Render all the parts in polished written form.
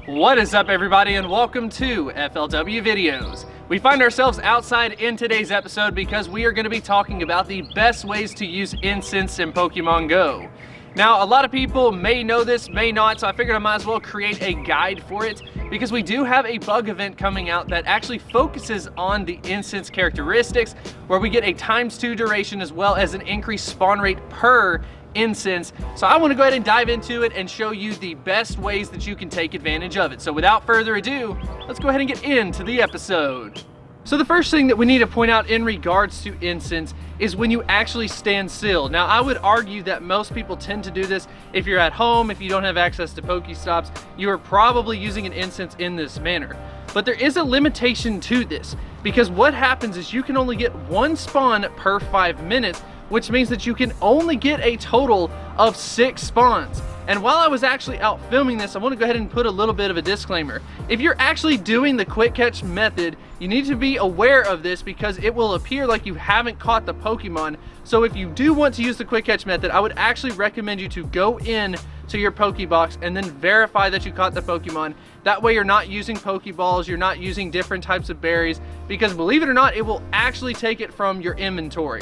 What is up, everybody, and welcome to FLW Videos. We find ourselves outside in today's episode because we are going to be talking about the best ways to use Incense in Pokemon Go. Now, a lot of people may know this, may not, so I figured I might as well create a guide for it because we do have a bug event coming out that actually focuses on the Incense characteristics, where we get a ×2 duration as well as an increased spawn rate per Incense. So I want to go ahead and dive into it and show you the best ways that you can take advantage of it. So without further ado, let's go ahead and get into the episode. So the first thing that we need to point out in regards to Incense is when you actually stand still. Now, I would argue that most people tend to do this if you're at home, if you don't have access to Pokestops, you are probably using an Incense in this manner. But there is a limitation to this, because what happens is you can only get one spawn per 5 minutes, which means that you can only get a total of 6 spawns. And while I was actually out filming this, I want to go ahead and put a little bit of a disclaimer. If you're actually doing the quick catch method, you need to be aware of this because it will appear like you haven't caught the Pokemon. So if you do want to use the quick catch method, I would actually recommend you to go in to your Pokebox and then verify that you caught the Pokemon. That way you're not using Pokeballs, you're not using different types of berries, because believe it or not, it will actually take it from your inventory.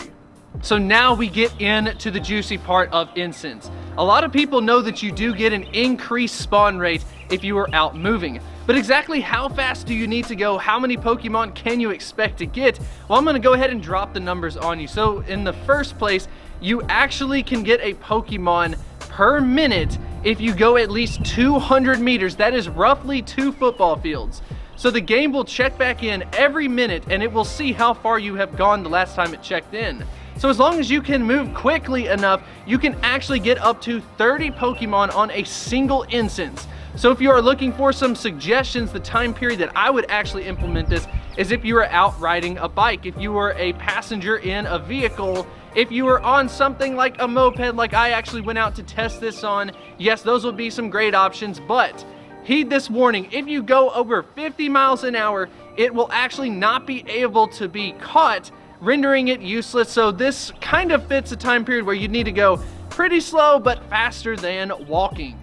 So now we get into the juicy part of Incense. A lot of people know that you do get an increased spawn rate if you are out moving. But exactly how fast do you need to go? How many Pokemon can you expect to get? Well, I'm going to go ahead and drop the numbers on you. So in the first place, you actually can get a Pokemon per minute if you go at least 200 meters. That is roughly 2 football fields. So the game will check back in every minute and it will see how far you have gone the last time it checked in. So as long as you can move quickly enough, you can actually get up to 30 Pokemon on a single Incense. So if you are looking for some suggestions, the time period that I would actually implement this is if you are out riding a bike, if you were a passenger in a vehicle, if you were on something like a moped like I actually went out to test this on. Yes, those would be some great options, but heed this warning: if you go over 50 miles an hour, it will actually not be able to be caught, rendering it useless. So this kind of fits a time period where you need to go pretty slow but faster than walking.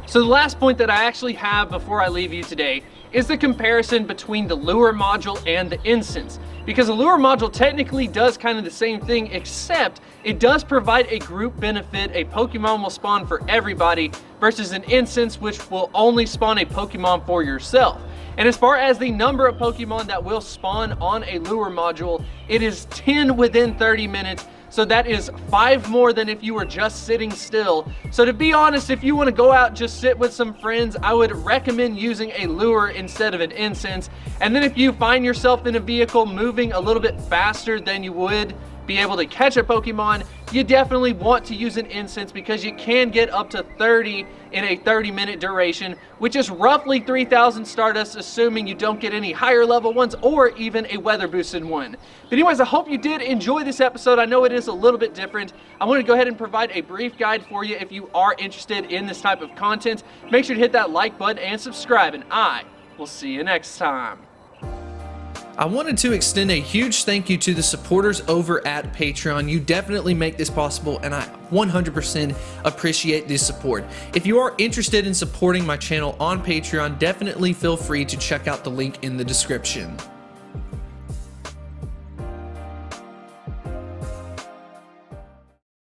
So the last point that I actually have before I leave you today is the comparison between the lure module and the Incense, because the lure module technically does kind of the same thing, except it does provide a group benefit. A Pokemon will spawn for everybody versus an Incense, which will only spawn a Pokemon for yourself. And as far as the number of Pokemon that will spawn on a lure module, it is 10 within 30 minutes. So that is 5 more than if you were just sitting still. So to be honest, if you want to go out and just sit with some friends, I would recommend using a lure instead of an Incense. And then if you find yourself in a vehicle moving a little bit faster than you would be able to catch a Pokemon, you definitely want to use an Incense because you can get up to 30 in a 30-minute duration, which is roughly 3,000 Stardust, assuming you don't get any higher level ones or even a weather boosted one. But anyways, I hope you did enjoy this episode. I know it is a little bit different. I want to go ahead and provide a brief guide for you if you are interested in this type of content. Make sure to hit that like button and subscribe, and I will see you next time. I wanted to extend a huge thank you to the supporters over at Patreon. You definitely make this possible, and I 100% appreciate this support. If you are interested in supporting my channel on Patreon, definitely feel free to check out the link in the description.